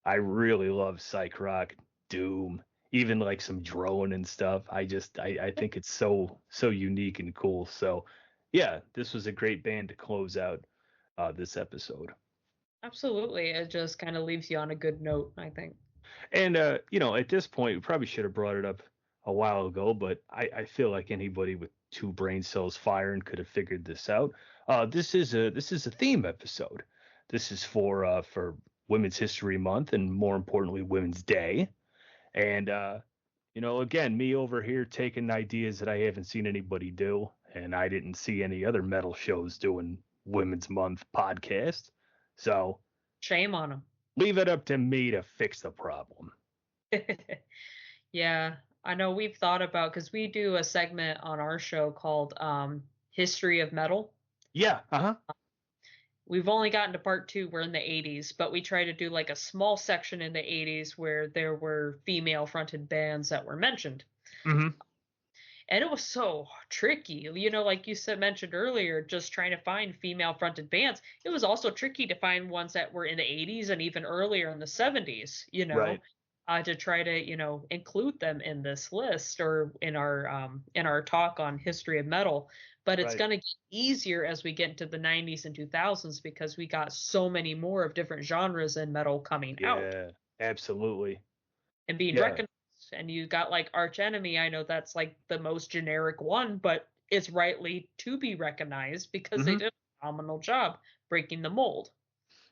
I really love psych rock, doom, even like some drone and stuff. I think it's so unique and cool. So yeah, this was a great band to close out this episode. Absolutely. It just kind of leaves you on a good note, I think. And at this point, we probably should have brought it up a while ago, but I feel like anybody with two brain cells firing could have figured this out. This is a theme episode. This is for Women's History Month, and more importantly, Women's Day. And again, me over here taking ideas that I haven't seen anybody do, and I didn't see any other metal shows doing Women's Month podcast. So shame on them. Leave it up to me to fix the problem. Yeah, I know we've thought about, because we do a segment on our show called History of Metal. Yeah. We've only gotten to part 2. We're in the 80s, but we try to do like a small section in the 80s where there were female fronted bands that were mentioned. Mm-hmm. And it was so tricky, like you mentioned earlier, just trying to find female fronted bands. It was also tricky to find ones that were in the 80s and even earlier in the 70s, right. To try to, include them in this list or in our talk on history of metal. But it's going to get easier as we get into the 90s and 2000s, because we got so many more of different genres in metal coming out. Yeah, absolutely. And being recognized. And you got like Arch Enemy. I know that's like the most generic one, but it's rightly to be recognized because they did a phenomenal job breaking the mold.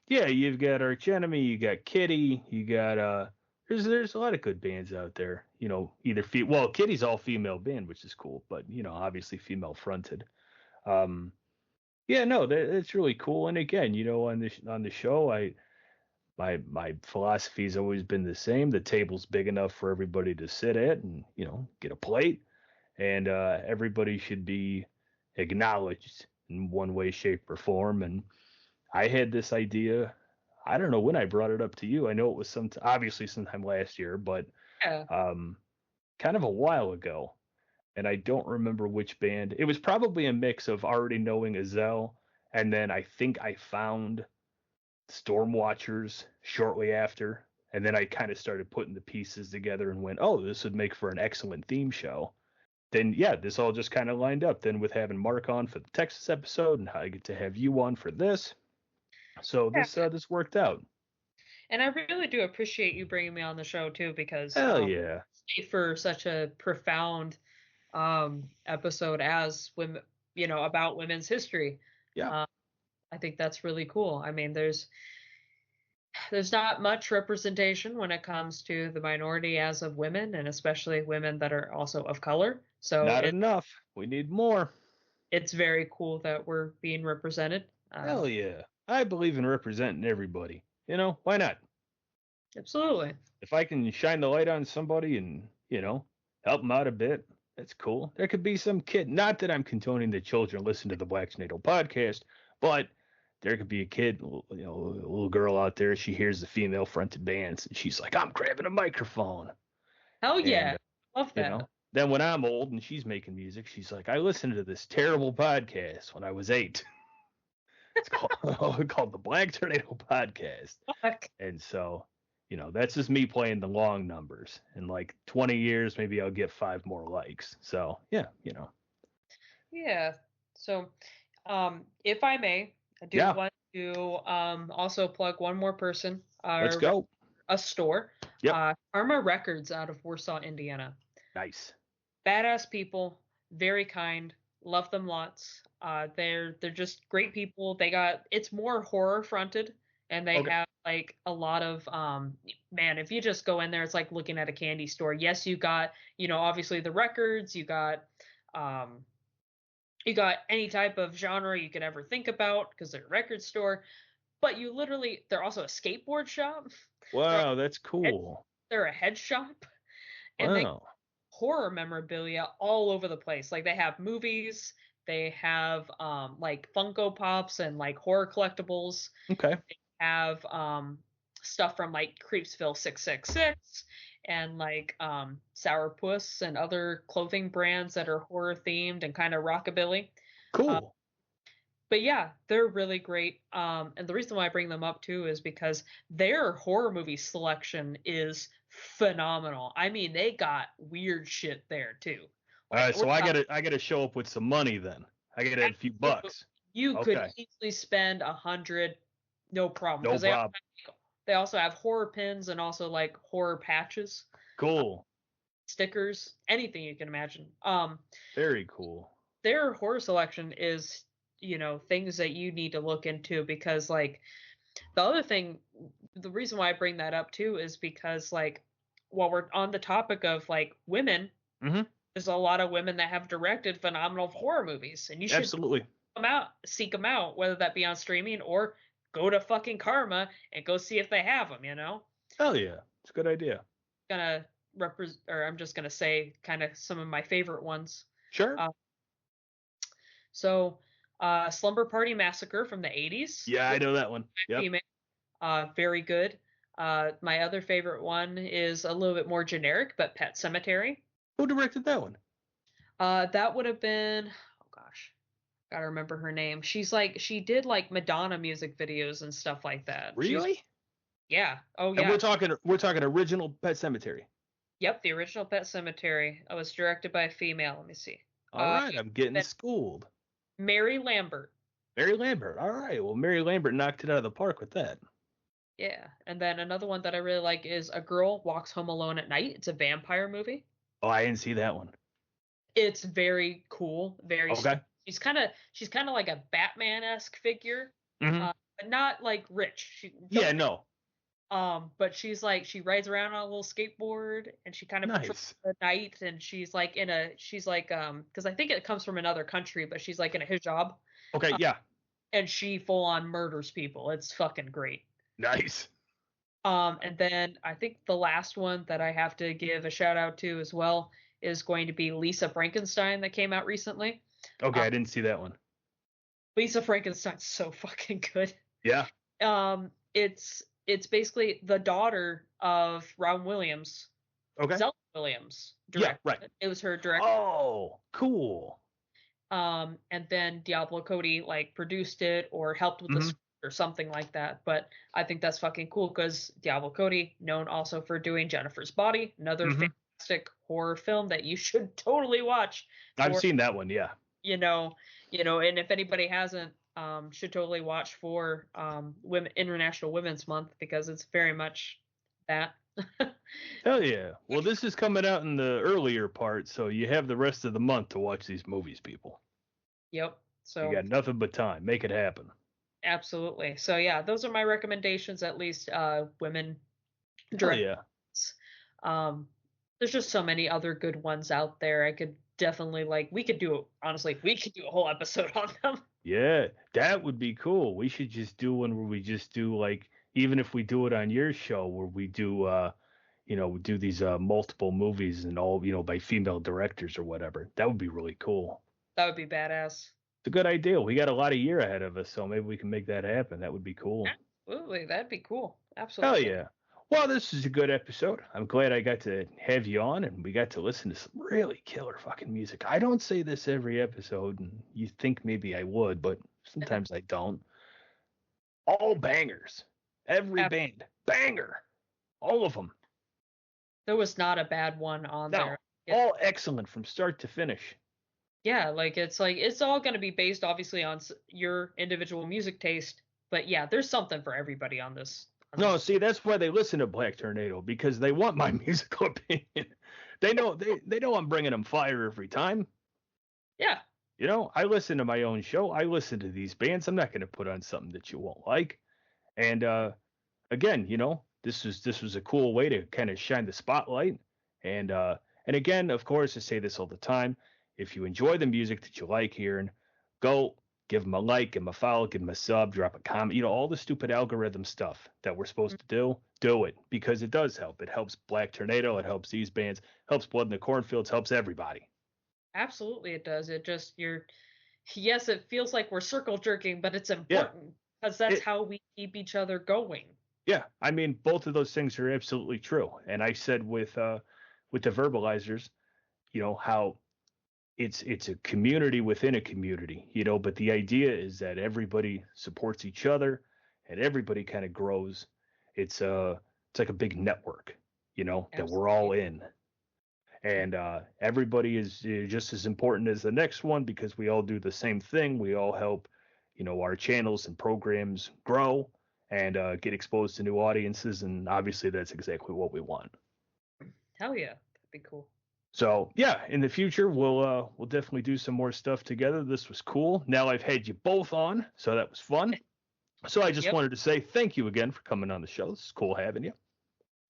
Yeah, you've got Arch Enemy, you got Kitty, you got there's a lot of good bands out there. Either Kitty's all female band, which is cool, but obviously female fronted. It's really cool. And again, on the show, My philosophy's always been the same. The table's big enough for everybody to sit at and, get a plate. And everybody should be acknowledged in one way, shape, or form. And I had this idea. I don't know when I brought it up to you. I know it was obviously sometime last year, but kind of a while ago. And I don't remember which band. It was probably a mix of already knowing Azell, and then I think I found Stormwatchers shortly after, and then I kind of started putting the pieces together and went, oh, this would make for an excellent theme show. then yeah, this all just kind of lined up. Then with having Mark on for the Texas episode, and I get to have you on for this, so this worked out. And I really do appreciate you bringing me on the show too, because Hell yeah, for such a profound episode as women, about women's history. yeah. I think that's really cool. I mean, there's not much representation when it comes to the minority as of women, and especially women that are also of color. So Not enough. We need more. It's very cool that we're being represented. Hell yeah. I believe in representing everybody. Why not? Absolutely. If I can shine the light on somebody and, help them out a bit, that's cool. There could be some kid, not that I'm condoning that children listen to the Black Tornado podcast, but there could be a kid, a little girl out there, she hears the female fronted bands and she's like, I'm grabbing a microphone. Hell yeah. And, love that. Then when I'm old and she's making music, she's like, I listened to this terrible podcast when I was 8. It's called the Black Tornado Podcast. Fuck. And so, that's just me playing the long numbers. In like 20 years, maybe I'll get 5 more likes. So, yeah. Yeah. So, if I may, I do want to also plug one more person. Let's go. A store. Yep. Karma Records out of Warsaw, Indiana. Nice. Badass people, very kind, love them lots. They're just great people. It's more horror fronted, and they have like a lot of man, if you just go in there, it's like looking at a candy store. Yes, you got, obviously the records, you got any type of genre you could ever think about because they're a record store, but they're also a skateboard shop. Wow, that's cool. They're a head shop. And they horror memorabilia all over the place. Like they have movies, they have like Funko Pops and like horror collectibles. Okay. They have stuff from like Creepsville 666 and like Sourpuss and other clothing brands that are horror themed and kind of rockabilly. Cool. But yeah, they're really great. And the reason why I bring them up too is because their horror movie selection is phenomenal. I mean, they got weird shit there too. All right, so I gotta show up with some money then. I gotta have a few bucks. You could easily spend 100, no problem. No problem. They also have horror pins and also like horror patches. Cool. Stickers, anything you can imagine. Very cool. Their horror selection is, things that you need to look into, because like the reason why I bring that up too is because like while we're on the topic of like women, there's a lot of women that have directed phenomenal horror movies, and you should absolutely seek them out, whether that be on streaming or go to fucking Karma and go see if they have them. Hell yeah, it's a good idea. I'm just gonna say kind of some of my favorite ones. Sure. Slumber Party Massacre from the 80s. Yeah, I know that one. Yep. Very good. My other favorite one is a little bit more generic, but Pet Sematary. Who directed that one? That would have been, oh gosh, gotta remember her name. She did like Madonna music videos and stuff like that. Really? Yeah. Oh yeah. And we're talking original Pet Sematary. Yep, the original Pet Sematary. It was directed by a female. Let me see. All right, I'm getting schooled. Mary Lambert. Mary Lambert. All right. Well, Mary Lambert knocked it out of the park with that. Yeah. And then another one that I really like is A Girl Walks Home Alone at Night. It's a vampire movie. Oh, I didn't see that one. It's very cool. Very okay. She's kind of like a Batman-esque figure, but not like rich. No. But she's like, she rides around on a little skateboard, and she kind of patrols the night, and she's like because I think it comes from another country, but she's like in a hijab. Okay, yeah. And she full on murders people. It's fucking great. Nice. And then I think the last one that I have to give a shout out to as well is going to be Lisa Frankenstein, that came out recently. Okay, I didn't see that one. Lisa Frankenstein's so fucking good. Yeah. It's basically the daughter of Robin Williams. Okay. Zelda Williams directed. Yeah, right. It was her director. Oh, cool. And then Diablo Cody like produced it or helped with the script or something like that. But I think that's fucking cool because Diablo Cody, known also for doing Jennifer's Body, another horror film that you should totally watch. I've seen that one, yeah. And if anybody hasn't, should totally watch for International Women's Month, because it's very much that. Hell yeah. Well, this is coming out in the earlier part, so you have the rest of the month to watch these movies, people. Yep. So you got nothing but time. Make it happen. Absolutely. So yeah, those are my recommendations, at least women directors. Yeah. There's just so many other good ones out there. I could definitely we could do a whole episode on them. Yeah, that would be cool. We should just do one where we just do even if we do it on your show where we do we do these multiple movies and all, by female directors or whatever. That would be really cool. That would be badass. It's a good idea. We got a lot of year ahead of us, so maybe we can make that happen. That would be cool. Absolutely. That'd be cool. Absolutely. Hell yeah. Well, this is a good episode. I'm glad I got to have you on and we got to listen to some really killer fucking music. I don't say this every episode, and you think maybe I would, but sometimes I don't. All bangers. Every band. Banger. All of them. There was not a bad one on there. All excellent from start to finish. Yeah, it's all going to be based obviously on your individual music taste, but yeah, there's something for everybody on this. No, see, that's why they listen to Black Tornado, because they want my musical opinion. They know I'm bringing them fire every time. Yeah. I listen to my own show. I listen to these bands. I'm not going to put on something that you won't like. And again, this was a cool way to kind of shine the spotlight. And again, of course, I say this all the time. If you enjoy the music that you like hearing, go give them a like, give them a follow, give them a sub, drop a comment, all the stupid algorithm stuff that we're supposed to do it, because it does help. It helps Black Tornado. It helps these bands, helps Blood in the Cornfields, helps everybody. Absolutely it does. It just, yes, it feels like we're circle jerking, but it's important because that's how we keep each other going. Yeah. I mean, both of those things are absolutely true. And I said with the verbalizers, how it's a community within a community, but the idea is that everybody supports each other and everybody kind of grows. It's like a big network, that we're all in. And everybody is just as important as the next one, because we all do the same thing. We all help, our channels and programs grow and get exposed to new audiences. And obviously that's exactly what we want. Hell yeah. That'd be cool. So yeah, in the future we'll definitely do some more stuff together. This was cool. Now I've had you both on, so that was fun. So I just wanted to say thank you again for coming on the show. This is cool having you.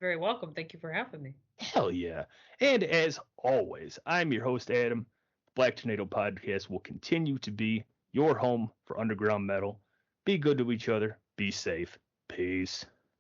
Very welcome. Thank you for having me. Hell yeah. And as always, I'm your host, Adam. Black Tornado Podcast will continue to be your home for underground metal. Be good to each other. Be safe. Peace.